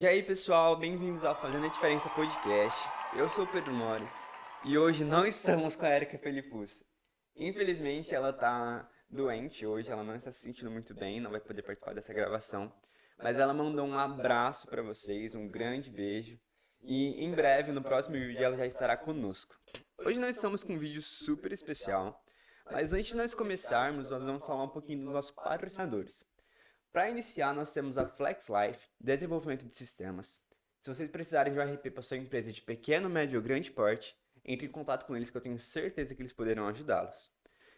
E aí, pessoal, bem-vindos ao Fazendo a Diferença Podcast. Eu sou o Pedro Mores e hoje não estamos com a Erika Felipus. Infelizmente, ela tá doente hoje, ela não está se sentindo muito bem, não vai poder participar dessa gravação, mas ela mandou um abraço para vocês, um grande beijo e em breve, no próximo vídeo, ela já estará conosco. Hoje nós estamos com um vídeo super especial, mas antes de nós começarmos, nós vamos falar um pouquinho dos nossos patrocinadores. Para iniciar, nós temos a Flex Life, desenvolvimento de sistemas. Se vocês precisarem de um RP para sua empresa de pequeno, médio ou grande porte, entre em contato com eles que eu tenho certeza que eles poderão ajudá-los.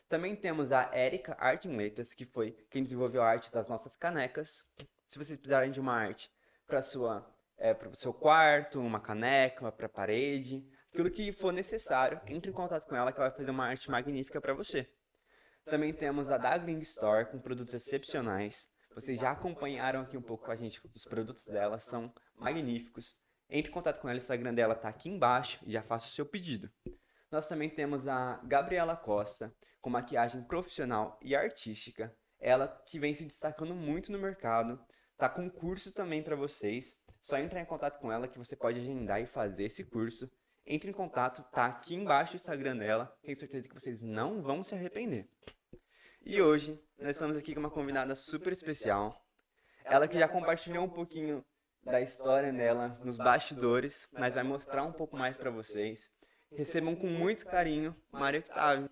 Também temos a Erika Arte em Letras, que foi quem desenvolveu a arte das nossas canecas. Se vocês precisarem de uma arte para o seu quarto, uma caneca, para a parede, aquilo que for necessário, entre em contato com ela que ela vai fazer uma arte magnífica para você. Também temos a Daglin Store com produtos excepcionais. Vocês já acompanharam aqui um pouco com a gente os produtos dela, são magníficos. Entre em contato com ela, o Instagram dela está aqui embaixo e já faça o seu pedido. Nós também temos a Gabriela Costa, com maquiagem profissional e artística. Ela que vem se destacando muito no mercado, tá com curso também para vocês. Só entrar em contato com ela que você pode agendar e fazer esse curso. Entre em contato, tá aqui embaixo o Instagram dela. Tenho certeza que vocês não vão se arrepender. E hoje nós estamos aqui com uma convidada super especial. Ela que já compartilhou um pouquinho da história dela nos bastidores, mas vai mostrar um pouco mais para vocês. Recebam com muito carinho Mário Octávio.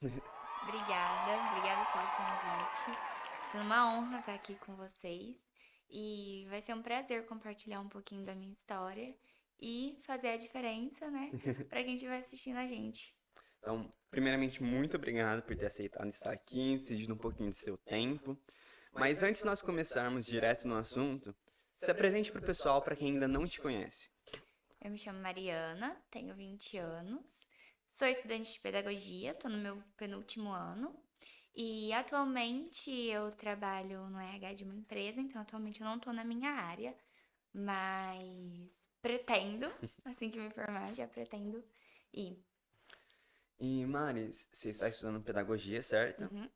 Obrigada pelo convite. Vai ser uma honra estar aqui com vocês e vai ser um prazer compartilhar um pouquinho da minha história e fazer a diferença, né, para quem estiver assistindo a gente. Então, primeiramente, muito obrigado por ter aceitado estar aqui, cedido um pouquinho do seu tempo. Mas antes de nós começarmos direto no assunto, se apresente para o pessoal, para quem ainda não te conhece. Eu me chamo Mariana, tenho 20 anos, sou estudante de pedagogia, estou no meu penúltimo ano e atualmente eu trabalho no RH de uma empresa, então atualmente eu não estou na minha área, mas pretendo, assim que me formar, já pretendo ir. E Mari, você está estudando pedagogia, certo? Uhum.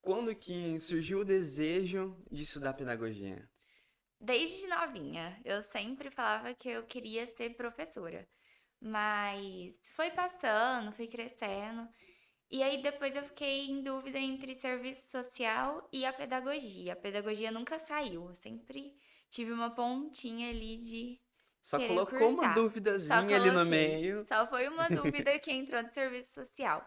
Quando que surgiu o desejo de estudar pedagogia? Desde novinha, eu sempre falava que eu queria ser professora, mas foi passando, fui crescendo, e aí depois eu fiquei em dúvida entre serviço social e a pedagogia. A pedagogia nunca saiu, eu sempre tive uma pontinha ali de Só querer colocou uma cursar. Só duvidazinha ali no coloquei. meio. Só foi uma dúvida que entrou de serviço social.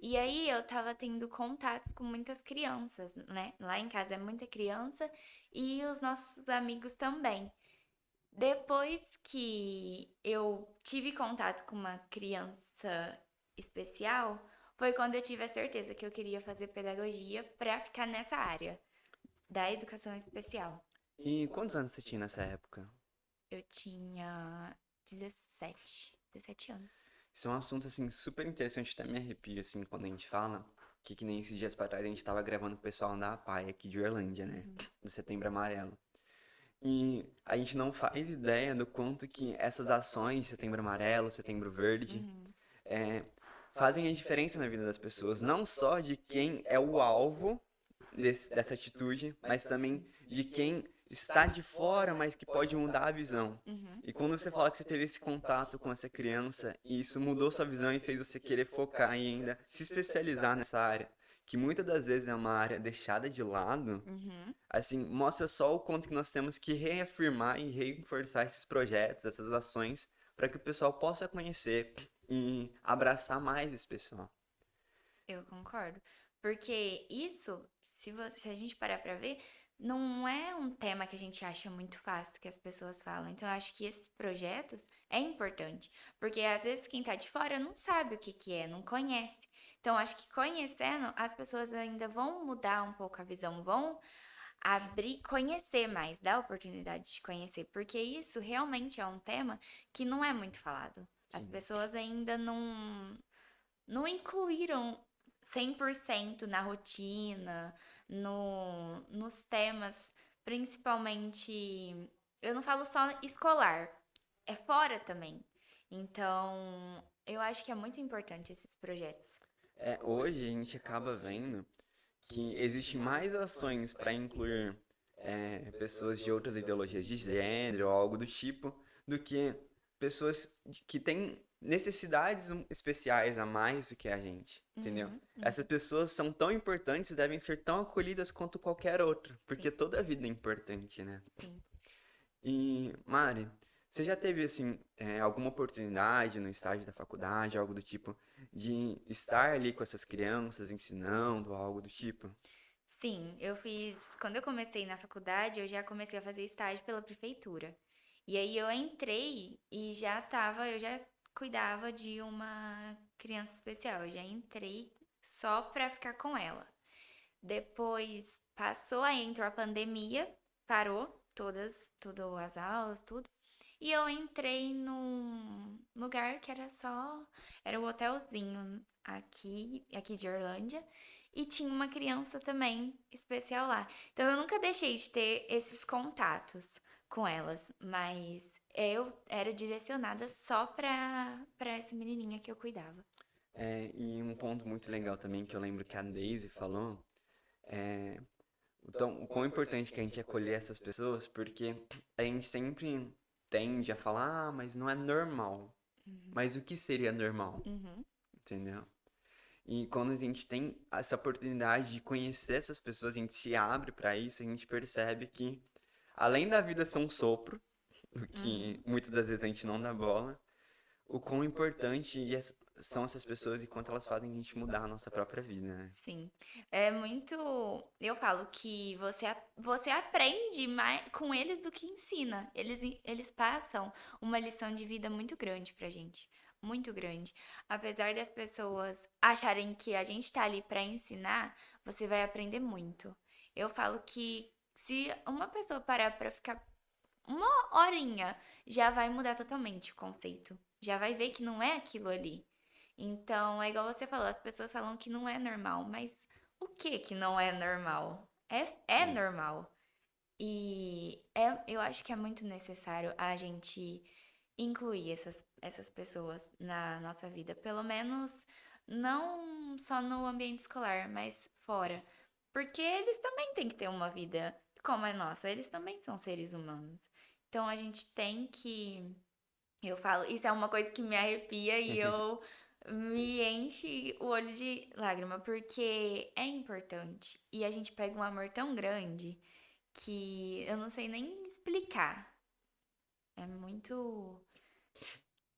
E aí eu tava tendo contatos com muitas crianças, né? Lá em casa é muita criança e os nossos amigos também. Depois que eu tive contato com uma criança especial, foi quando eu tive a certeza que eu queria fazer pedagogia para ficar nessa área da educação especial. E quantos anos você tinha nessa época? Eu tinha 17 anos. Isso é um assunto, assim, super interessante, até me arrepio, assim, quando a gente fala que nem esses dias pra trás a gente tava gravando com o pessoal da APAE aqui de Orlândia, né? Uhum. Do Setembro Amarelo. E a gente não faz ideia do quanto que essas ações, Setembro Amarelo, Setembro Verde, Uhum. é, fazem a diferença na vida das pessoas. Não só de quem é o alvo dessa atitude, mas também de quem está de fora, mas que pode mudar a visão. Uhum. E quando você fala que você teve esse contato com essa criança e isso mudou sua visão e fez você querer focar e ainda se especializar nessa área, que muitas das vezes é uma área deixada de lado, Uhum. assim, mostra só o quanto que nós temos que reafirmar e reforçar esses projetos, essas ações, para que o pessoal possa conhecer e abraçar mais esse pessoal. Eu concordo. Porque isso, se a gente parar pra ver, não é um tema que a gente acha muito fácil que as pessoas falam. Então, eu acho que esses projetos é importante. Porque às vezes quem tá de fora não sabe o que que é, não conhece. Então, eu acho que conhecendo, as pessoas ainda vão mudar um pouco a visão, vão abrir, conhecer mais, dar a oportunidade de conhecer. Porque isso realmente é um tema que não é muito falado. As Sim. pessoas ainda não incluíram 100% na rotina, nos temas, principalmente. Eu não falo só escolar, é fora também. Então, eu acho que é muito importante esses projetos. É, hoje a gente acaba vendo que existem mais ações para incluir pessoas de outras ideologias de gênero ou algo do tipo, do que pessoas que têm necessidades especiais a mais do que a gente, entendeu? Uhum, Essas uhum, pessoas são tão importantes e devem ser tão acolhidas quanto qualquer outro, sim, porque toda vida é importante, né? sim. E, Mari, você já teve, assim, alguma oportunidade no estágio da faculdade, algo do tipo, de estar ali com essas crianças, ensinando, algo do tipo? Sim, eu fiz. Quando eu comecei na faculdade, eu já comecei a fazer estágio pela prefeitura. E aí eu entrei e eu já cuidava de uma criança especial. Eu já entrei só pra ficar com ela. Depois passou, aí entrou a pandemia, parou todas as aulas, tudo. E eu entrei num lugar que era um hotelzinho aqui de Orlândia, e tinha uma criança também especial lá. Então eu nunca deixei de ter esses contatos com elas, mas eu era direcionada só pra essa menininha que eu cuidava. E um ponto muito legal também que eu lembro que a Daisy falou, é o quão importante que a gente acolher essas pessoas, porque a gente sempre tende a falar, ah, mas não é normal. Uhum, Mas o que seria normal? uhum, Entendeu? E quando a gente tem essa oportunidade de conhecer essas pessoas, a gente se abre para isso, a gente percebe que, além da vida ser um sopro, o que uhum. muitas das vezes a gente não dá bola, o quão importante são essas pessoas e quanto elas fazem a gente mudar a nossa própria vida, né? Sim, é muito. Eu falo que você aprende mais com eles do que ensina. Eles passam uma lição de vida muito grande pra gente. Muito grande. Apesar das pessoas acharem que a gente tá ali pra ensinar, você vai aprender muito. Eu falo que se uma pessoa parar pra ficar uma horinha, já vai mudar totalmente o conceito. Já vai ver que não é aquilo ali. Então, é igual você falou, as pessoas falam que não é normal, mas o que que não é normal? É Sim. normal. Eu acho que é muito necessário a gente incluir essas pessoas na nossa vida. Pelo menos não só no ambiente escolar, mas fora. Porque eles também têm que ter uma vida como a nossa. Eles também são seres humanos. Então a gente tem que. Eu falo, isso é uma coisa que me arrepia e eu me enche o olho de lágrima, porque é importante. E a gente pega um amor tão grande que eu não sei nem explicar. É muito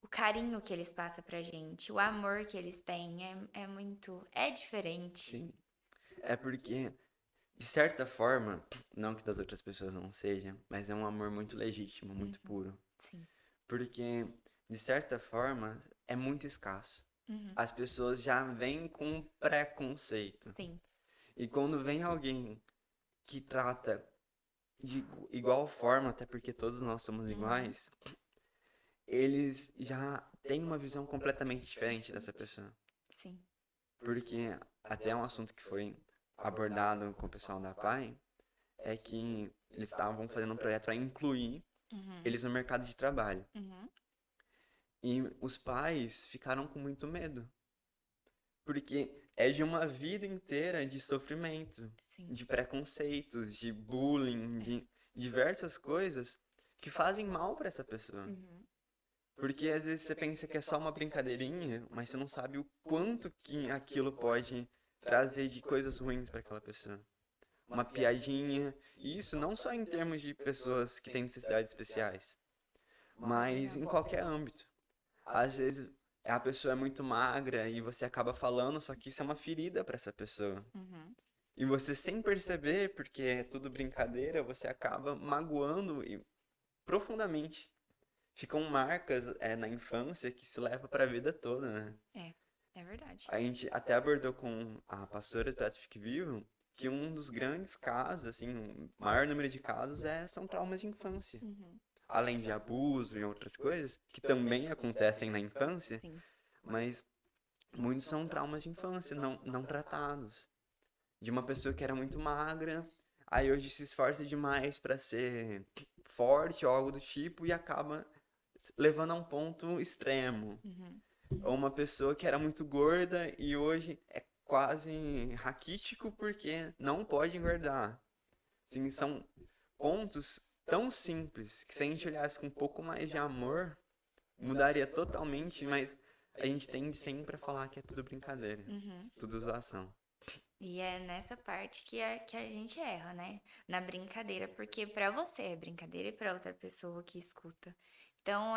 o carinho que eles passam pra gente, o amor que eles têm, é muito, é diferente. Sim. É porque, de certa forma, não que das outras pessoas não seja, mas é um amor muito legítimo, muito Uhum, puro. sim. Porque, de certa forma, é muito escasso. Uhum, As pessoas já vêm com um preconceito. sim. E quando vem alguém que trata de igual forma, até porque todos nós somos Uhum, iguais, eles já têm uma visão completamente diferente dessa pessoa. sim. Porque até um assunto que foi abordado com o pessoal da PAI é que eles estavam fazendo um projeto para incluir Uhum, eles no mercado de trabalho. uhum, E os pais ficaram com muito medo, porque é de uma vida inteira de sofrimento, sim. de preconceitos, de bullying, É. de diversas coisas que fazem mal para essa pessoa. Uhum, Porque às vezes você pensa que é só uma brincadeirinha, mas você não sabe o quanto que aquilo pode trazer de coisas ruins para aquela pessoa. Uma piadinha, e isso não só em termos de pessoas que têm necessidades especiais, mas em qualquer âmbito. Às vezes a pessoa é muito magra e você acaba falando, só que isso é uma ferida para essa pessoa. uhum, E você sem perceber, porque é tudo brincadeira, você acaba magoando e profundamente. Ficam marcas na infância que se leva para a vida toda, né? é. É verdade. A gente até abordou com a pastora do Teatro Fique Vivo que um dos grandes casos, assim, o maior número de casos são traumas de infância. Uhum, Além de abuso e outras coisas, que também acontecem na infância, sim. mas muitos são traumas de infância não tratados. De uma pessoa que era muito magra, aí hoje se esforça demais para ser forte ou algo do tipo e acaba levando a um ponto extremo. Uhum, Ou uma pessoa que era muito gorda e hoje é quase raquítico porque não pode engordar. Sim, são pontos tão simples que se a gente olhasse com um pouco mais de amor, mudaria totalmente, mas a gente tende sempre a falar que é tudo brincadeira, Uhum. tudo zoação. E é nessa parte que a gente erra, né? Na brincadeira, porque pra você é brincadeira e pra outra pessoa que escuta. Então,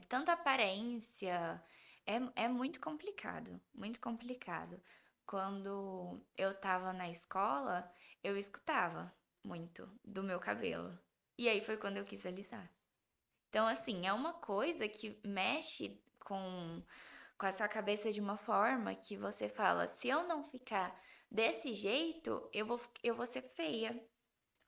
tanta aparência é muito complicado, muito complicado. Quando eu tava na escola, eu escutava muito do meu cabelo. E aí foi quando eu quis alisar. Então, assim, é uma coisa que mexe com a sua cabeça de uma forma que você fala: se eu não ficar desse jeito, eu vou ser feia.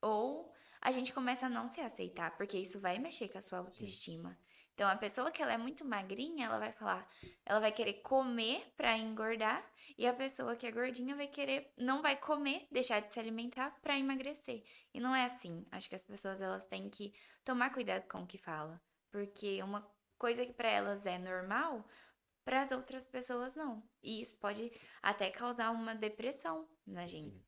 Ou a gente começa a não se aceitar, porque isso vai mexer com a sua Sim. autoestima. Então, a pessoa que ela é muito magrinha, ela vai falar, ela vai querer comer pra engordar, e a pessoa que é gordinha vai querer, não vai comer, deixar de se alimentar pra emagrecer. E não é assim. Acho que as pessoas elas têm que tomar cuidado com o que fala, porque uma coisa que pra elas é normal, para as outras pessoas não. E isso pode até causar uma depressão na gente. Sim.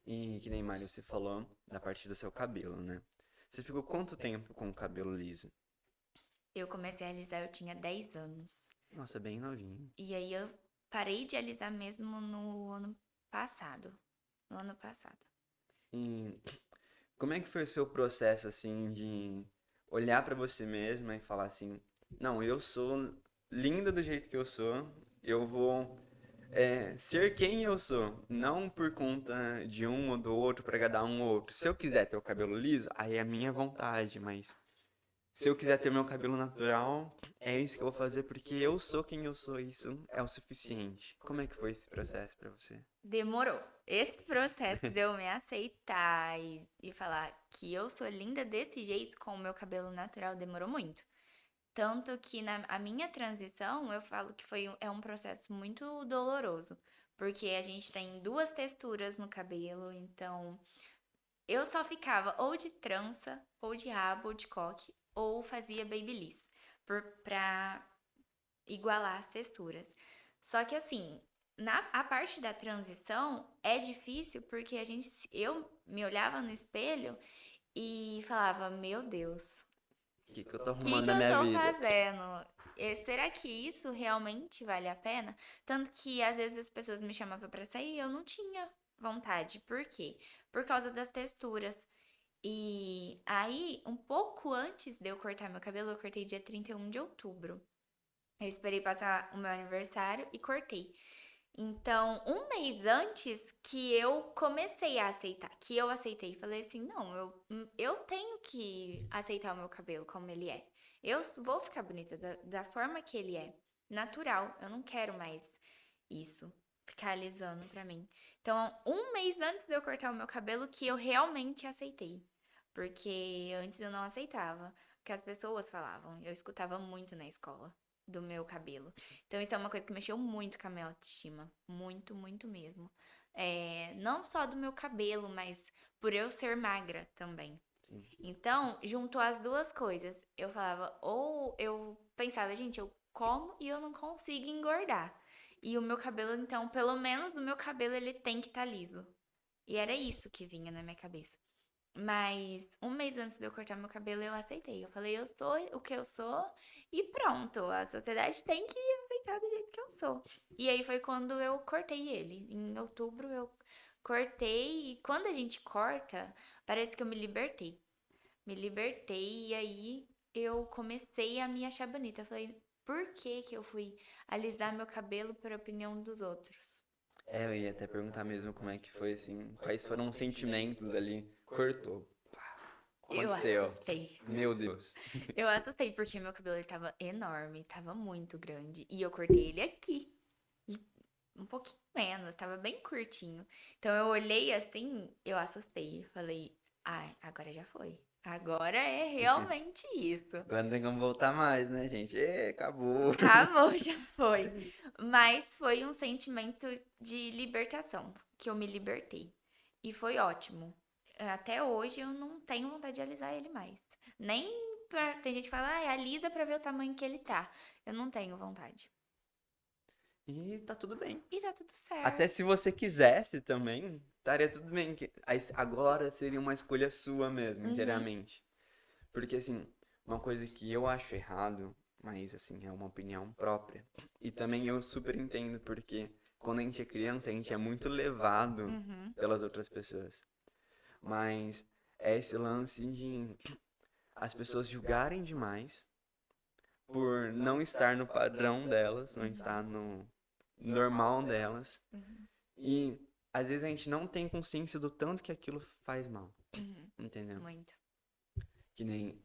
E que nem Mário, você falou da parte do seu cabelo, né? Você ficou quanto tempo com o cabelo liso? Eu comecei a alisar, eu tinha 10 anos. Nossa, bem novinho. E aí eu parei de alisar mesmo no ano passado. No ano passado. E como é que foi o seu processo, assim, de olhar pra você mesma e falar assim, não, eu sou linda do jeito que eu vou ser quem eu sou, não por conta de um ou do outro pra agradar um ou outro. Se eu quiser ter o cabelo liso, aí é a minha vontade, mas se eu quiser ter meu cabelo natural, é isso que eu vou fazer porque eu sou quem eu sou, isso é o suficiente. Como é que foi esse processo pra você? Demorou. Esse processo de eu me aceitar e falar que eu sou linda desse jeito com o meu cabelo natural demorou muito. Tanto que na a minha transição, eu falo que é um processo muito doloroso, porque a gente tem duas texturas no cabelo, então eu só ficava ou de trança, ou de rabo, ou de coque, ou fazia babyliss, pra igualar as texturas. Só que assim, a parte da transição é difícil porque eu me olhava no espelho e falava, meu Deus, Que eu tô que arrumando na eu minha tô vida? fazendo? Será que isso realmente vale a pena? Tanto que às vezes as pessoas me chamavam pra sair e eu não tinha vontade. Por quê? Por causa das texturas. E aí, um pouco antes de eu cortar meu cabelo, eu cortei dia 31 de outubro. Eu esperei passar o meu aniversário e cortei. Então, um mês antes que eu comecei a aceitar, que eu aceitei, falei assim, não, eu tenho que aceitar o meu cabelo como ele é. Eu vou ficar bonita da forma que ele é, natural. Eu não quero mais isso, ficar alisando pra mim. Então, um mês antes de eu cortar o meu cabelo, que eu realmente aceitei. Porque antes eu não aceitava o que as pessoas falavam. Eu escutava muito na escola do meu cabelo. Então, isso é uma coisa que mexeu muito com a minha autoestima. Muito, muito mesmo. Não só do meu cabelo, mas por eu ser magra também. Sim. Então, juntou as duas coisas. Eu falava, ou eu pensava, gente, eu como e eu não consigo engordar. E o meu cabelo, então, pelo menos o meu cabelo, ele tem que estar liso. E era isso que vinha na minha cabeça. Mas um mês antes de eu cortar meu cabelo, eu aceitei. Eu falei, eu sou o que eu sou e pronto. A sociedade tem que aceitar do jeito que eu sou. E aí foi quando eu cortei ele. Em outubro eu cortei. E quando a gente corta, parece que eu me libertei. Me libertei e aí eu comecei a me achar bonita. Eu falei, por que que eu fui alisar meu cabelo por opinião dos outros? Eu ia até perguntar mesmo como é que foi, assim, quais foram os sentimentos ali. Cortou. Eu Aconteceu. assustei. Meu Deus. Eu assustei porque meu cabelo ele tava enorme, tava muito grande. E eu cortei ele aqui. E um pouquinho menos, tava bem curtinho. Então eu olhei assim, eu assustei. Falei, ai, agora já foi. Agora é realmente isso. Agora não tem como voltar mais, né, gente? Acabou. Acabou, já foi. Mas foi um sentimento de libertação, que eu me libertei. E foi ótimo. Até hoje eu não tenho vontade de alisar ele mais. Nem Tem gente que fala, ah, alisa pra ver o tamanho que ele tá. Eu não tenho vontade. E tá tudo bem. E tá tudo Até certo. se você quisesse também, estaria tudo bem. Aí agora seria uma escolha sua mesmo, Uhum, inteiramente. Porque, assim, uma coisa que eu acho errado, mas, assim, é uma opinião própria. E também eu super entendo, porque quando a gente é criança, a gente é muito levado uhum, pelas outras pessoas. Mas é esse lance de as pessoas julgarem demais por não estar no padrão delas, não estar uhum, no normal delas. uhum, E às vezes a gente não tem consciência do tanto que aquilo faz mal, uhum. entendeu? Muito. Que nem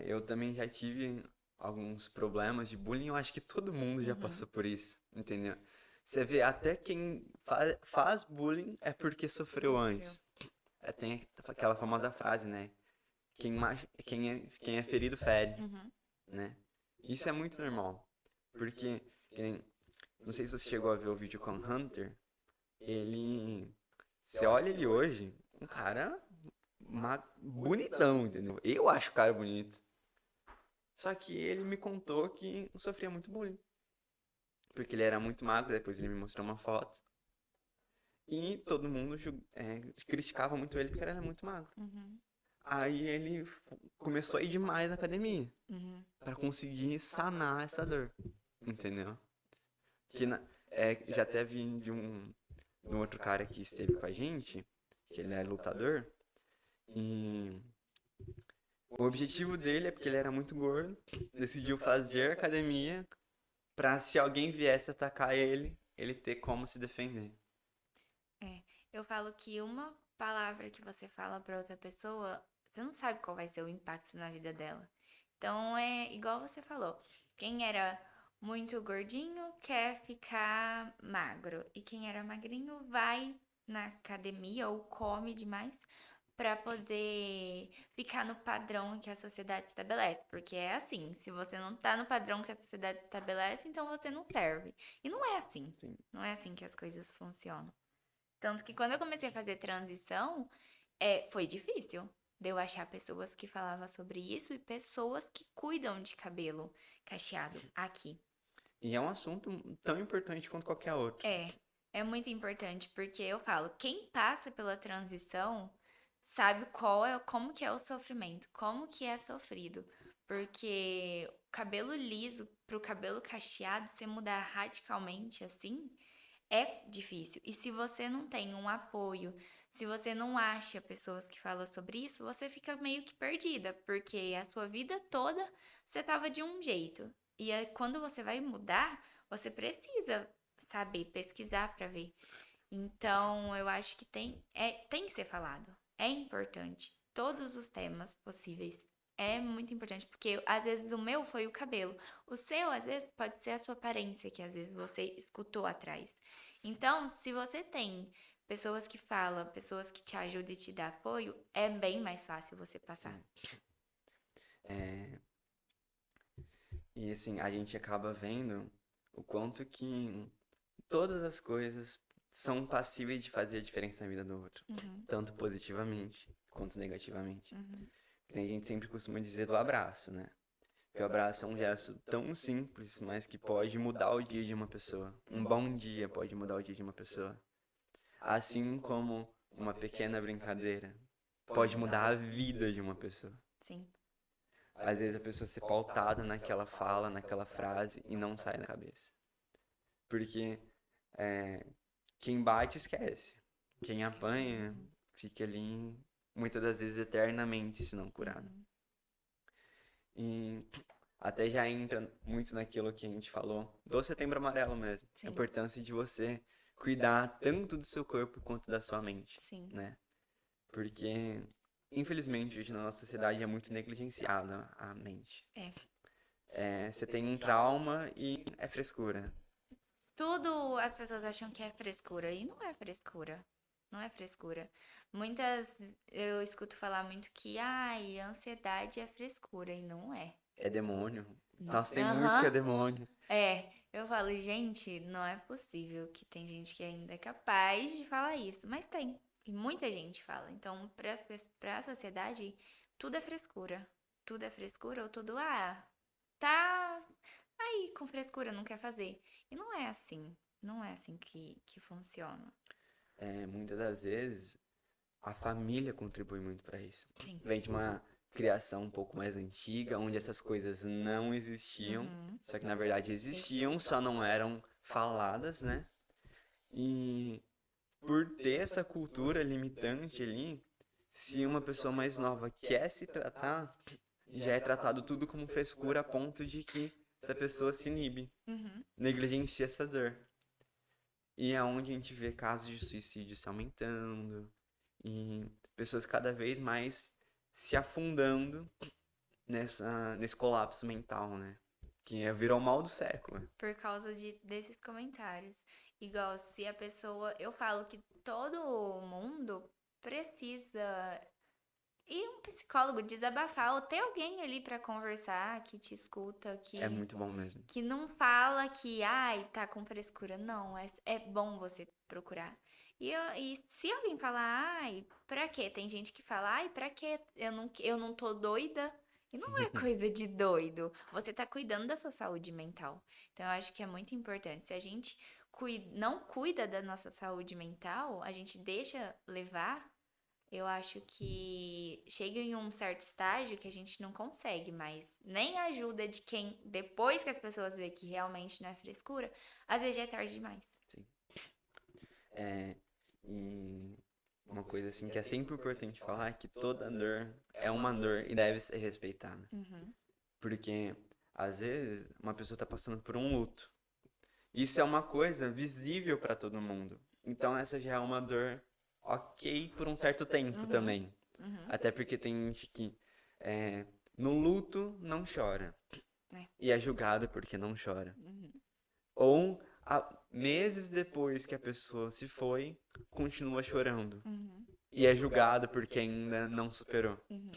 eu também já tive alguns problemas de bullying, eu acho que todo mundo já Uhum. passou por isso, entendeu? Você vê até quem faz bullying é porque sofreu Sofreu. antes. Tem aquela famosa frase, né? Quem é ferido fere, Uhum. né? Isso é muito normal. Porque, que nem- não sei se você chegou a ver o vídeo com o Hunter, ele. Você olha ele hoje, um cara bonitão, entendeu? Eu acho o cara bonito. Só que ele me contou que sofria muito bullying. Porque ele era muito magro, depois ele me mostrou uma foto. E todo mundo criticava muito ele porque ele era muito magro. Uhum. Aí ele começou a ir demais na academia Uhum. para conseguir sanar essa dor, entendeu? Que já teve de um outro cara que esteve com a gente, que ele é lutador, e o objetivo dele é porque ele era muito gordo, decidiu fazer academia pra se alguém viesse atacar ele, ele ter como se defender. É, eu falo que uma palavra que você fala pra outra pessoa, você não sabe qual vai ser o impacto na vida dela. Então é igual você falou. Quem era muito gordinho quer ficar magro e quem era magrinho vai na academia ou come demais pra poder ficar no padrão que a sociedade estabelece, porque é assim, se você não tá no padrão que a sociedade estabelece, então você não serve. E não é assim. Sim. Não é assim que as coisas funcionam. Tanto que quando eu comecei a fazer transição, foi difícil de eu achar pessoas que falavam sobre isso e pessoas que cuidam de cabelo cacheado aqui. E é um assunto tão importante quanto qualquer outro. É, é muito importante porque eu falo, quem passa pela transição sabe como que é o sofrimento, como que é sofrido. Porque o cabelo liso pro cabelo cacheado, você mudar radicalmente assim, é difícil. E se você não tem um apoio, se você não acha pessoas que falam sobre isso, você fica meio que perdida, porque a sua vida toda você tava de um jeito. E quando você vai mudar, você precisa saber pesquisar para ver. Então, eu acho que tem que ser falado. É importante. Todos os temas possíveis. É muito importante, porque às vezes o meu foi o cabelo. O seu, às vezes, pode ser a sua aparência, que às vezes você escutou atrás. Então, se você tem pessoas que falam, pessoas que te ajudam e te dão apoio, é bem mais fácil você passar. Sim. É, e assim, a gente acaba vendo o quanto que todas as coisas são passíveis de fazer a diferença na vida do outro. Uhum, Tanto positivamente quanto negativamente. uhum, Que nem a gente sempre costuma dizer do abraço, né? Que o abraço é um gesto tão simples, mas que pode mudar o dia de uma pessoa. Um sim, bom dia pode mudar o dia de uma pessoa. Assim como uma pequena brincadeira pode mudar a vida de uma pessoa. sim. Às vezes a pessoa ser pautada naquela fala, naquela frase e não sai da cabeça. Porque é, quem bate esquece. Quem apanha Uhum, fica ali muitas das vezes eternamente se não curado. uhum, E até já entra muito naquilo que a gente falou do Setembro Amarelo mesmo. A sim, importância de você cuidar tanto do seu corpo quanto da sua mente, sim. né? Porque, infelizmente, hoje na nossa sociedade é muito negligenciada a mente. É. Você tem um trauma e é frescura. Tudo as pessoas acham que é frescura e não é frescura. Não é frescura. Muitas eu escuto falar muito que ai, ansiedade é frescura e não é. É demônio. Não. Nossa, tem muito que é Aham. demônio. É, eu falo, gente, não é possível que tem gente que ainda é capaz de falar isso, mas tem. E muita gente fala. Então, para a sociedade, tudo é frescura. Tudo é frescura ou tudo, tá aí com frescura, não quer fazer. E não é assim. Não é assim que funciona. Muitas das vezes, a família contribui muito para isso. Sim. Vem de uma criação um pouco mais antiga, onde essas coisas não existiam, Uhum. só que na verdade existiam, só não eram faladas, né? E por ter essa cultura limitante ali, se uma pessoa mais nova quer se tratar, já é tratado tudo como frescura a ponto de que essa pessoa se inibe, Uhum. negligencia essa dor. E é onde a gente vê casos de suicídio se aumentando e pessoas cada vez mais se afundando nesse colapso mental, né? Virou o mal do século. Por causa desses comentários. Igual se a pessoa. Eu falo que todo mundo precisa ir um psicólogo desabafar ou ter alguém ali pra conversar que te escuta, É muito bom mesmo. que não fala que, ai, tá com frescura. Não, é bom você procurar. E se alguém falar, ai, pra quê? Tem gente que fala, ai, pra quê? Eu não tô doida. E não é coisa de doido. Você tá cuidando da sua saúde mental. Então, eu acho que é muito importante. Se a gente não cuida da nossa saúde mental, a gente deixa levar, eu acho que chega em um certo estágio que a gente não consegue mais. Nem a ajuda de quem, depois que as pessoas veem que realmente não é frescura, às vezes já é tarde demais. Sim. E uma coisa assim que é sempre importante falar é que toda dor é uma dor e deve ser respeitada. Uhum. Porque às vezes uma pessoa está passando por um luto. Isso é uma coisa visível para todo mundo. Então essa já é uma dor ok por um certo tempo Uhum. também. Uhum. Até porque tem gente que no luto não chora. É. E é julgado porque não chora. Uhum. Ou meses depois que a pessoa se foi, continua chorando. Uhum. E é julgado porque ainda não superou. Uhum.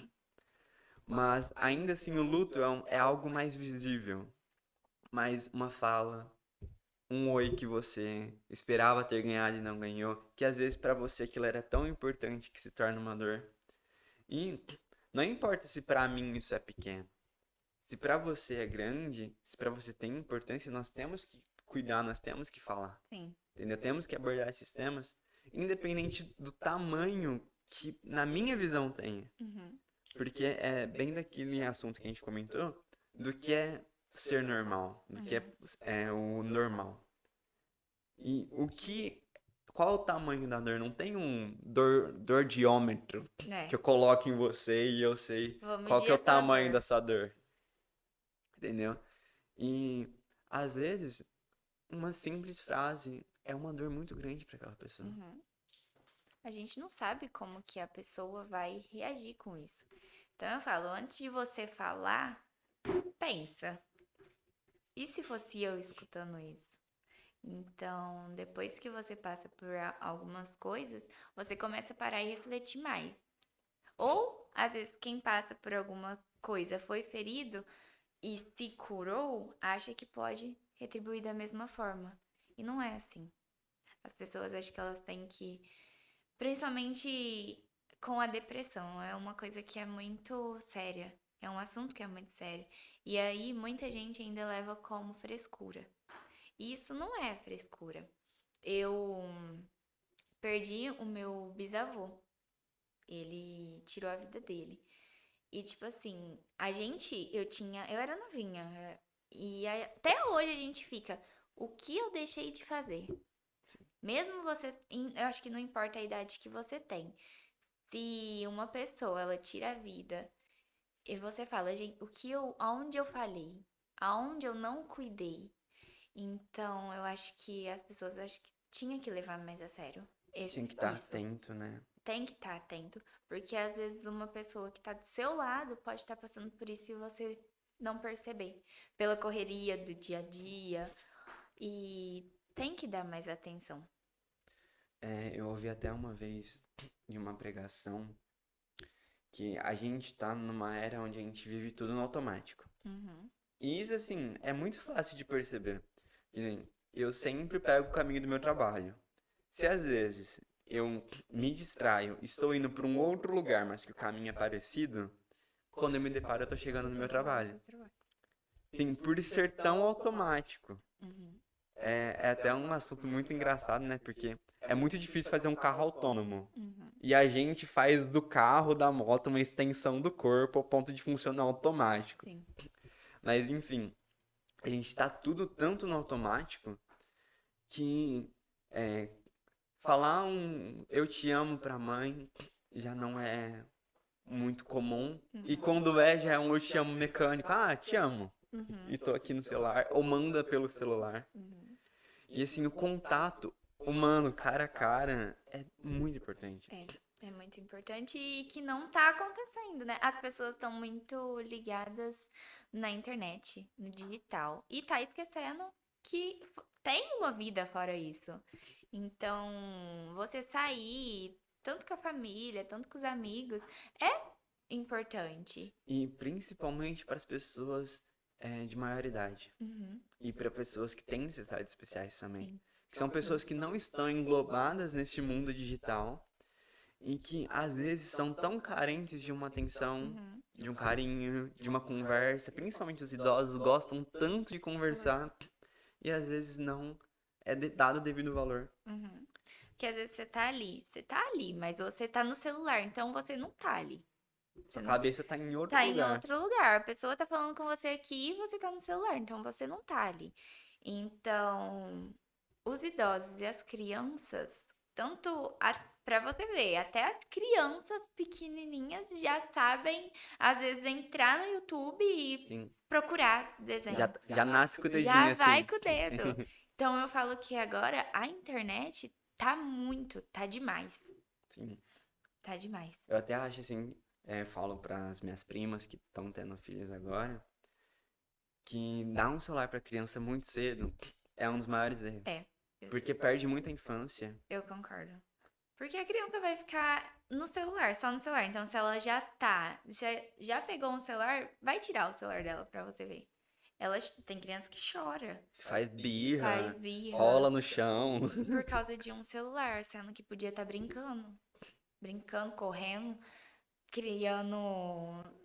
Mas ainda assim o luto é algo mais visível. Mais uma fala, um oi que você esperava ter ganhado e não ganhou, que às vezes pra você aquilo era tão importante que se torna uma dor. E não importa se pra mim isso é pequeno. Se pra você é grande, se pra você tem importância, nós temos que cuidar, nós temos que falar. Sim. Entendeu? Temos que abordar esses temas, independente do tamanho que, na minha visão, tenha. Uhum. Porque é bem daquele assunto que a gente comentou, do que é ser normal, do que é o normal. E qual o tamanho da dor? Não tem um dor-diômetro É. que eu coloco em você e eu sei Vou qual que medir é a o sua tamanho dor. da sua dor. Entendeu? E às vezes uma simples frase é uma dor muito grande para aquela pessoa. Uhum. A gente não sabe como que a pessoa vai reagir com isso. Então eu falo, antes de você falar, pensa. E se fosse eu escutando isso? Então, depois que você passa por algumas coisas, você começa a parar e refletir mais. Ou, às vezes, quem passa por alguma coisa foi ferido e se curou, acha que pode retribuir da mesma forma. E não é assim. As pessoas acham que elas têm que. Principalmente com a depressão, é uma coisa que é muito séria. É um assunto que é muito sério. E aí, muita gente ainda leva como frescura. E isso não é frescura. Eu perdi o meu bisavô. Ele tirou a vida dele. E tipo assim, eu era novinha. E até hoje a gente fica, o que eu deixei de fazer? Mesmo você, eu acho que não importa a idade que você tem. Se uma pessoa, ela tira a vida e você fala, gente, aonde eu falhei? Aonde eu não cuidei? Então, eu acho que as pessoas acho que tinha que levar mais a sério Tinha que estar isso. atento, né? Tem que estar atento, porque às vezes uma pessoa que está do seu lado pode estar passando por isso e você não perceber, pela correria do dia a dia, e tem que dar mais atenção. Eu ouvi até uma vez de uma pregação que a gente tá numa era onde a gente vive tudo no automático. Uhum. E isso, assim, é muito fácil de perceber. Que nem eu sempre pego o caminho do meu trabalho. Se às vezes eu me distraio, estou indo para um outro lugar, mas que o caminho é parecido, quando eu me deparo, eu tô chegando no meu trabalho. Sim, por ser tão automático. Uhum. é até um assunto muito engraçado, né? Porque é muito difícil fazer um carro autônomo. Uhum. E a gente faz do carro, da moto, uma extensão do corpo ao ponto de funcionar automático. Sim. Mas enfim, a gente tá tudo tanto no automático que é, falar um eu te amo pra mãe já não é muito comum. E Uhum. quando é, já é um eu te amo mecânico. Ah, te amo. Uhum. E tô aqui no celular. Ou manda pelo celular. Uhum. E assim, o contato humano, cara a cara, é muito importante. É muito importante e que não tá acontecendo, né? As pessoas estão muito ligadas na internet, no digital, e tá esquecendo que tem uma vida fora isso. Então, você sair, tanto com a família, tanto com os amigos, é importante. E principalmente para as pessoas de maior idade. Uhum, E para pessoas que têm necessidades especiais também. sim. Que são pessoas que não estão englobadas neste mundo digital e que às vezes são tão carentes de uma atenção, Uhum, de um carinho, de uma conversa. Principalmente os idosos gostam tanto de conversar e às vezes não é dado o devido valor. uhum. Porque às vezes você tá ali, mas você tá no celular, então você não tá ali. Você Sua não cabeça tá em outro tá em lugar. outro lugar. A pessoa tá falando com você aqui e você tá no celular, então você não tá ali. Então, os idosos e as crianças, tanto pra você ver, até as crianças pequenininhas já sabem, às vezes, entrar no YouTube e Sim. procurar desenho. Já nasce com o Já dedinho vai assim. com o dedo. Então, eu falo que agora a internet tá muito, tá demais. Sim. Tá demais. Eu até acho assim, falo para as minhas primas que estão tendo filhos agora, que dar um celular para criança muito cedo é um dos maiores erros. É, eu, Porque perde muita infância. eu concordo. Porque a criança vai ficar no celular, só no celular. Então, se ela já tá, se já pegou um celular, vai tirar o celular dela pra você ver. Ela tem criança que chora, Faz faz birra, birra rola no chão. por causa de um celular, sendo que podia estar brincando, correndo, criando,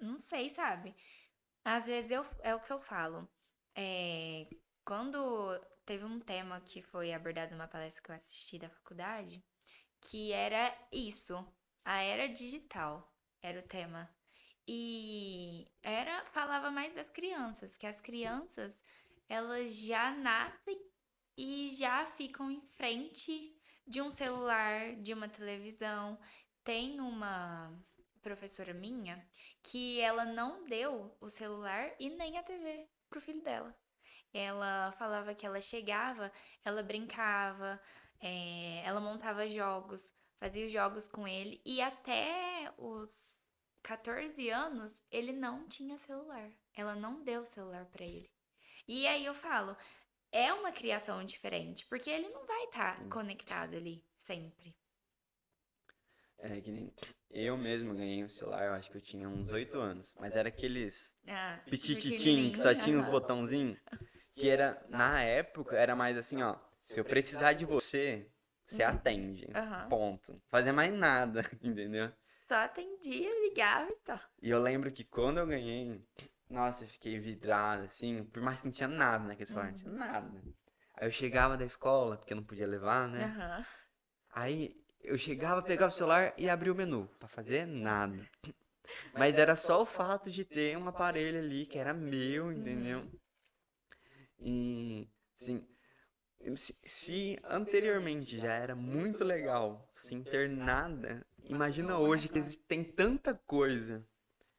não sei, sabe? Às vezes é o que eu falo. É, quando teve um tema que foi abordado numa palestra que eu assisti da faculdade, que era isso, a era digital era o tema. E falava mais das crianças, que as crianças elas já nascem e já ficam em frente de um celular, de uma televisão. Tem uma professora minha que ela não deu o celular e nem a TV pro filho dela. Ela falava que ela chegava, ela brincava, ela montava jogos, fazia os jogos com ele e até os 14 anos ele não tinha celular. Ela não deu o celular pra ele. E aí eu falo, é uma criação diferente, porque ele não vai estar conectado ali sempre. É que nem eu mesmo ganhei um celular, eu acho que eu tinha uns 8 anos. Mas era aqueles Ah, pitititim que pequenininho. só tinha os Aham. botãozinhos. Que era, na época, era mais assim, ó. Se eu precisar de você, você atende. Aham. Ponto. Fazer mais nada, entendeu? Só atendia, ligava e tal. E eu lembro que quando eu ganhei, nossa, eu fiquei vidrado, assim, por mais que não tinha nada naquele celular, não tinha nada. Aí eu chegava da escola, porque eu não podia levar, né? Aham. Aí eu chegava, pegava o celular e abria o menu, pra fazer nada. Mas era só o fato de ter um aparelho ali que era meu, entendeu? Uhum. E, assim, se anteriormente já era muito legal sem ter nada, imagina hoje que tem tanta coisa.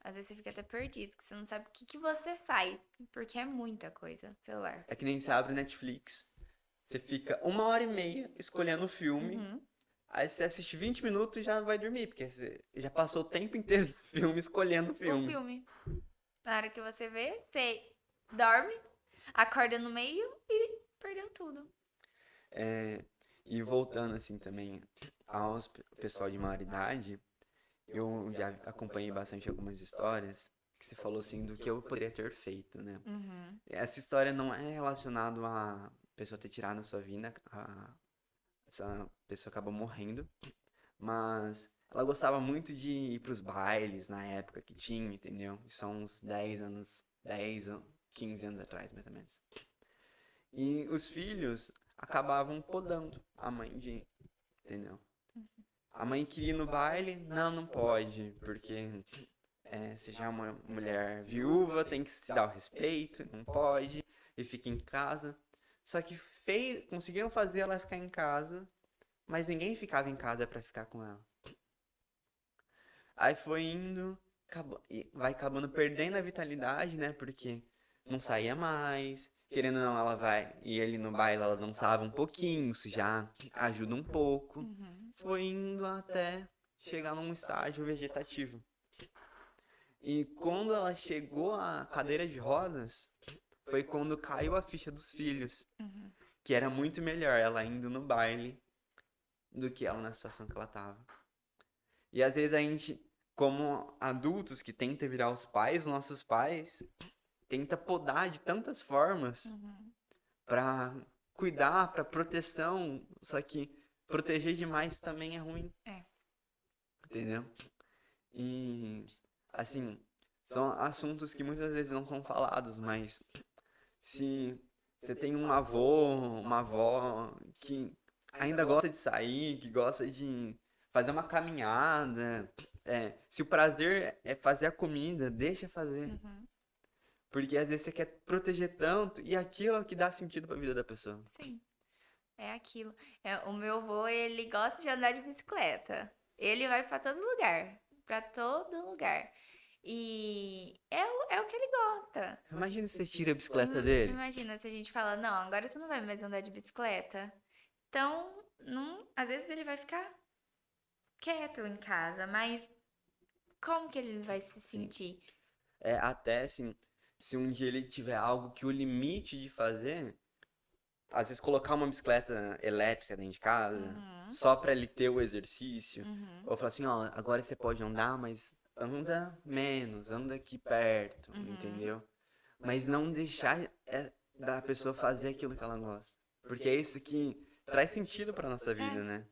Às vezes você fica até perdido, que você não sabe o que que você faz, porque é muita coisa, celular. É que nem você abre Netflix, você fica 1 hora e meia escolhendo o filme, Uhum. aí você assiste 20 minutos e já vai dormir, porque você já passou o tempo inteiro do filme escolhendo o O filme. filme. Na hora que você vê, você dorme, acorda no meio e perdeu tudo. É, e voltando assim também aos pessoal de maior idade, eu já acompanhei bastante algumas histórias que você falou assim do que eu poderia ter feito, né? Uhum. Essa história não é relacionada a pessoa ter tirado a sua vida, essa pessoa acabou morrendo, mas ela gostava muito de ir pros bailes na época que tinha, entendeu? Isso há uns 10 anos, 15 anos atrás, mais ou menos. E os filhos acabavam podando a mãe entendeu? A mãe queria ir no baile, não, não pode, porque se já é uma mulher viúva, tem que se dar o respeito, não pode, e fica em casa. Só que conseguiram fazer ela ficar em casa, mas ninguém ficava em casa pra ficar com ela. Aí foi indo, e vai acabando perdendo a vitalidade, né? Porque não saía mais, querendo ou não, ela vai. E ele no baile ela dançava um pouquinho, isso já ajuda um pouco. Uhum. Foi indo até chegar num estágio vegetativo. E quando ela chegou à cadeira de rodas, foi quando caiu a ficha dos filhos, Uhum. que era muito melhor ela indo no baile do que ela na situação que ela tava. E às vezes a gente, como adultos que tenta virar os pais, nossos pais, tenta podar de tantas formas Uhum. pra cuidar, pra proteção, só que proteger demais também é ruim, É. entendeu? E assim, são assuntos que muitas vezes não são falados, mas se você tem um avô, uma avó que ainda gosta de sair, que gosta de fazer uma caminhada, se o prazer é fazer a comida, deixa fazer. Uhum. Porque às vezes você quer proteger tanto e aquilo é o que dá sentido pra vida da pessoa. Sim, é aquilo. O meu avô, ele gosta de andar de bicicleta. Ele vai pra todo lugar. Pra todo lugar. E é o que ele gosta. Imagina se você tira a bicicleta dele. Imagina se a gente fala, não, agora você não vai mais andar de bicicleta. Então, não, às vezes ele vai ficar quieto em casa, mas como que ele vai se Sim. sentir? Até assim, se um dia ele tiver algo que o limite de fazer, às vezes colocar uma bicicleta elétrica dentro de casa, Uhum, só pra ele ter o exercício. uhum, Ou falar assim, ó, agora você pode andar, mas anda menos, anda aqui perto, uhum. entendeu? Mas não deixar da pessoa fazer aquilo que ela gosta. Porque é isso que traz sentido pra nossa vida, É, né?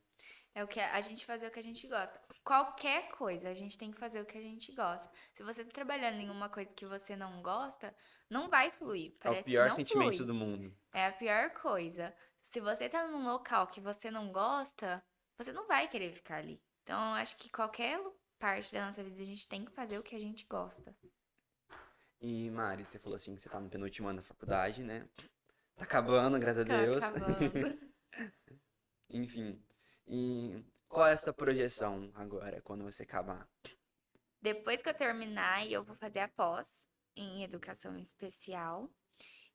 é o que a gente fazer o que a gente gosta. Qualquer coisa, a gente tem que fazer o que a gente gosta. Se você tá trabalhando em uma coisa que você não gosta, não vai fluir. É o Parece que pior não sentimento flui. do mundo. É a pior coisa. Se você tá num local que você não gosta, você não vai querer ficar ali. Então, eu acho que qualquer parte da nossa vida a gente tem que fazer o que a gente gosta. E Mari, você falou assim que você tá no penúltimo ano da faculdade, né? Tá acabando, graças a Tá Deus. acabando. Enfim. E qual é essa projeção agora, quando você acabar? Depois que eu terminar, eu vou fazer a pós em educação especial.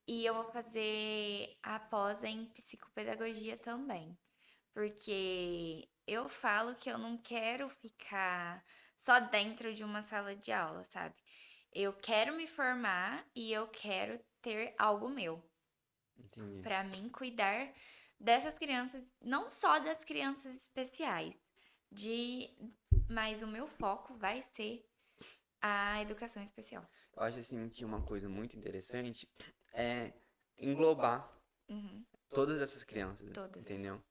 E eu vou fazer a pós em psicopedagogia também. Porque eu falo que eu não quero ficar só dentro de uma sala de aula, sabe? Eu quero me formar e eu quero ter algo meu. Entendi. Pra mim cuidar dessas crianças, não só das crianças especiais, de, mas o meu foco vai ser a educação especial. Eu acho assim que uma coisa muito interessante é englobar Uhum, todas essas crianças, todas. entendeu?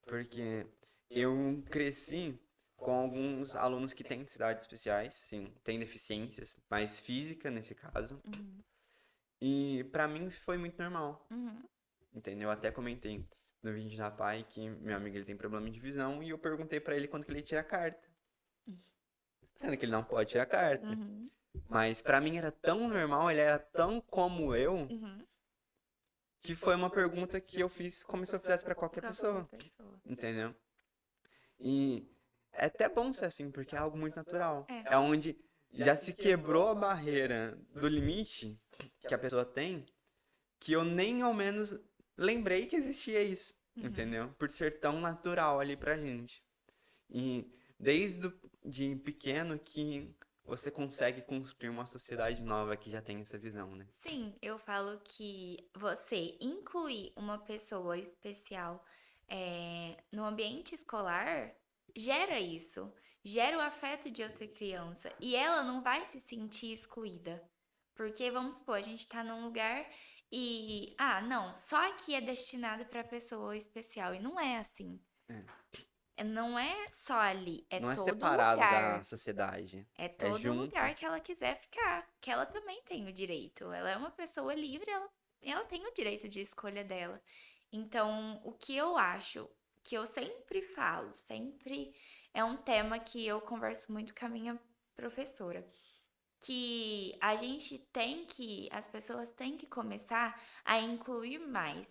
Porque eu cresci com alguns alunos que têm necessidades especiais, sim, têm deficiências, mais física nesse caso, Uhum, e pra mim foi muito normal, uhum, entendeu? Eu até comentei no vídeo da Pai que meu amigo ele tem problema de visão e eu perguntei pra ele quando que ele tira a carta, sendo que ele não pode tirar a carta. uhum, Mas pra mim era tão normal, ele era tão como eu, uhum. que foi uma pergunta que eu fiz como se eu fizesse pra qualquer Qualquer pessoa, pessoa. entendeu? E é até bom ser assim, porque é algo muito natural. É. É onde já se quebrou a barreira do limite que a pessoa tem, que eu nem ao menos lembrei que existia isso, Uhum. entendeu? Por ser tão natural ali pra gente. E de pequeno que você consegue construir uma sociedade nova que já tem essa visão, né? Sim, eu falo que você incluir uma pessoa especial no ambiente escolar gera isso, gera o afeto de outra criança e ela não vai se sentir excluída. Porque, vamos supor, a gente tá num lugar e, não, só aqui é destinado para pessoa especial e não é assim. É. Não é só ali, é Não é todo separado da lugar. sociedade, É é todo junto. lugar que ela quiser ficar, que ela também tem o direito. Ela é uma pessoa livre, ela ela tem o direito de escolha dela. Então, o que eu acho, que eu sempre falo, sempre é um tema que eu converso muito com a minha professora, que a gente tem que, as pessoas têm que começar a incluir mais,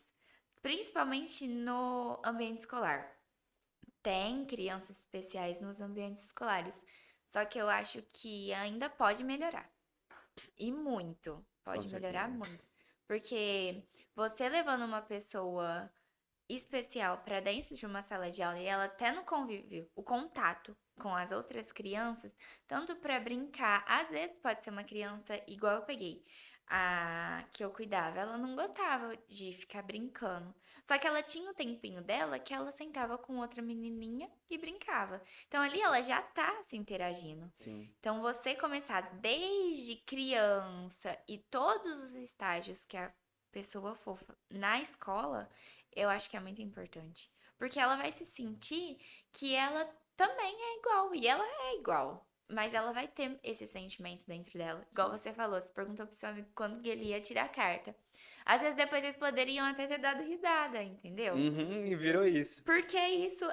principalmente no ambiente escolar. Tem crianças especiais nos ambientes escolares, só que eu acho que ainda pode melhorar. E muito. Com Pode melhorar certeza. muito. Porque você levando uma pessoa especial para dentro de uma sala de aula e ela tendo convívio, o contato com as outras crianças, tanto para brincar, às vezes pode ser uma criança igual eu peguei, a que eu cuidava, ela não gostava de ficar brincando. Só que ela tinha o tempinho dela que ela sentava com outra menininha e brincava. Então ali ela já tá se interagindo. Sim. Então você começar desde criança e todos os estágios que a pessoa fofa na escola, eu acho que é muito importante. Porque ela vai se sentir que ela também é igual. E ela é igual. Mas ela vai ter esse sentimento dentro dela. Igual Sim. você falou, você perguntou pro seu amigo quando que ele ia tirar a carta. Às vezes depois eles poderiam até ter dado risada, entendeu? Uhum, e virou isso. Porque isso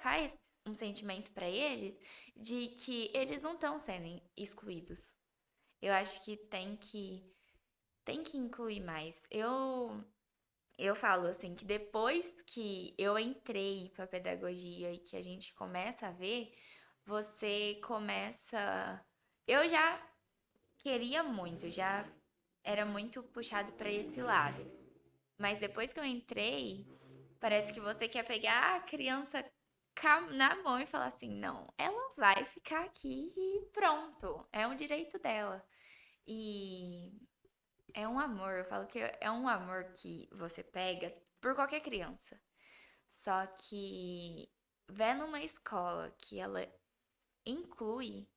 faz um sentimento pra eles de que eles não estão sendo excluídos. Eu acho que tem que incluir mais. Eu falo assim que depois que eu entrei para pedagogia e que a gente começa a ver, você começa. Eu já queria muito, já era muito puxado para esse lado. Mas depois que eu entrei, parece que você quer pegar a criança na mão e falar assim: não, ela vai ficar aqui e pronto, é um direito dela. E é um amor, eu falo que é um amor que você pega por qualquer criança. Só que vendo uma escola que ela inclui,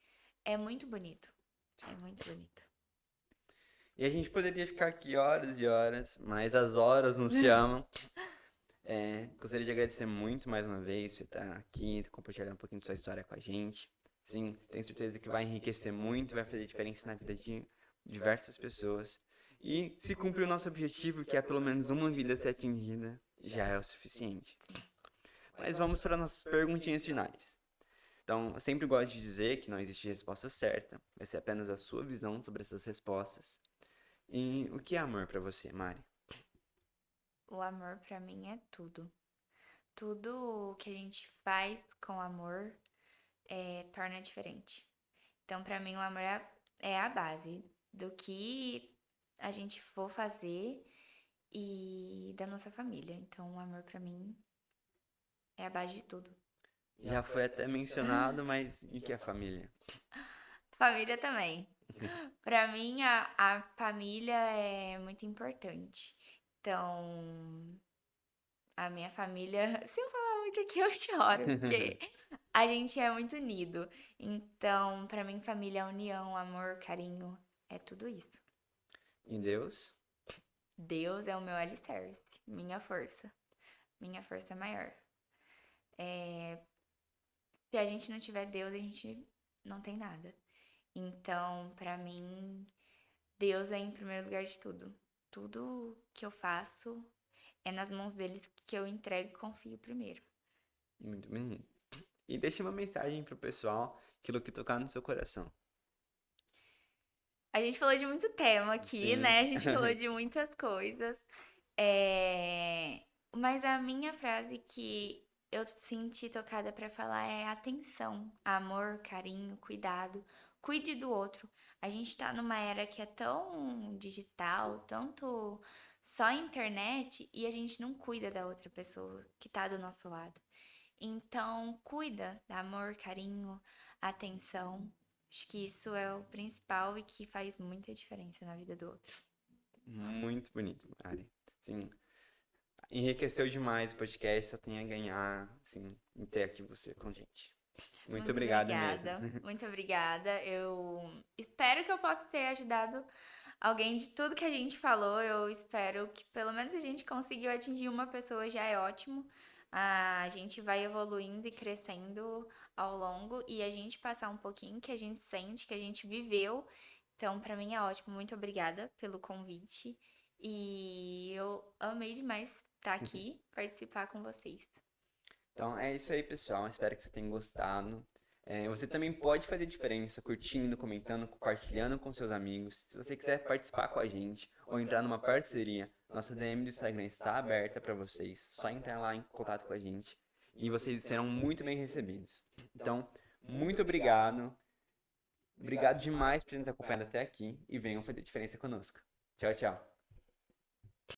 é muito bonito. É muito bonito. E a gente poderia ficar aqui horas e horas, mas as horas não se amam. Gostaria de agradecer muito mais uma vez por você estar aqui, compartilhando um pouquinho de sua história com a gente. Sim, tenho certeza que vai enriquecer muito, vai fazer diferença na vida de diversas pessoas. E se cumprir o nosso objetivo, que é pelo menos uma vida ser atingida, já é o suficiente. Mas vamos para nossas perguntinhas finais. Então, eu sempre gosto de dizer que não existe resposta certa, vai ser apenas a sua visão sobre essas respostas. E o que é amor para você, Mari? O amor pra mim é tudo. Tudo que a gente faz com amor torna diferente. Então, pra mim, o amor é a base do que a gente for fazer e da nossa família. Então, o amor pra mim é a base de tudo. Já foi até mencionado, mas e que é família? Família também. Pra mim, a família é muito importante. Então, a minha família, se eu falar muito aqui, eu choro, porque a gente é muito unido. Então, pra mim, família é união, amor, carinho, é tudo isso. Em Deus? Deus é o meu alicerce, minha força maior. Se a gente não tiver Deus, a gente não tem nada. Então, pra mim, Deus é em primeiro lugar de tudo. Tudo que eu faço é nas mãos dele que eu entrego e confio primeiro. Muito bem. E deixe uma mensagem pro pessoal, aquilo que tocar no seu coração. A gente falou de muito tema aqui, Sim. né? A gente falou de muitas coisas. É, Mas a minha frase que eu senti tocada pra falar é atenção, amor, carinho, cuidado. Cuide do outro. A gente tá numa era que é tão digital, tanto só internet, e a gente não cuida da outra pessoa que tá do nosso lado. Então, cuida, dá amor, carinho, atenção. Acho que isso é o principal e que faz muita diferença na vida do outro. Muito bonito, Mari. Sim, enriqueceu demais o podcast, só tem a ganhar, assim, em ter aqui você com a gente. Muito Muito obrigado mesmo. obrigada, muito obrigada. Eu espero que eu possa ter ajudado alguém de tudo que a gente falou. Eu espero que pelo menos a gente conseguiu atingir uma pessoa, já é ótimo. A gente vai evoluindo e crescendo ao longo e a gente passar um pouquinho que a gente sente, que a gente viveu. Então, pra mim é ótimo. Muito obrigada pelo convite E eu amei demais estar aqui, participar com vocês. Então é isso aí, pessoal. Espero que você tenha gostado. Você também pode fazer diferença curtindo, comentando, compartilhando com seus amigos. Se você quiser participar com a gente ou entrar numa parceria, nossa DM do Instagram está aberta para vocês. Só entrar lá em contato com a gente e vocês serão muito bem recebidos. Então, muito obrigado. Obrigado demais por ter nos acompanhado até aqui e venham fazer diferença conosco. Tchau, tchau.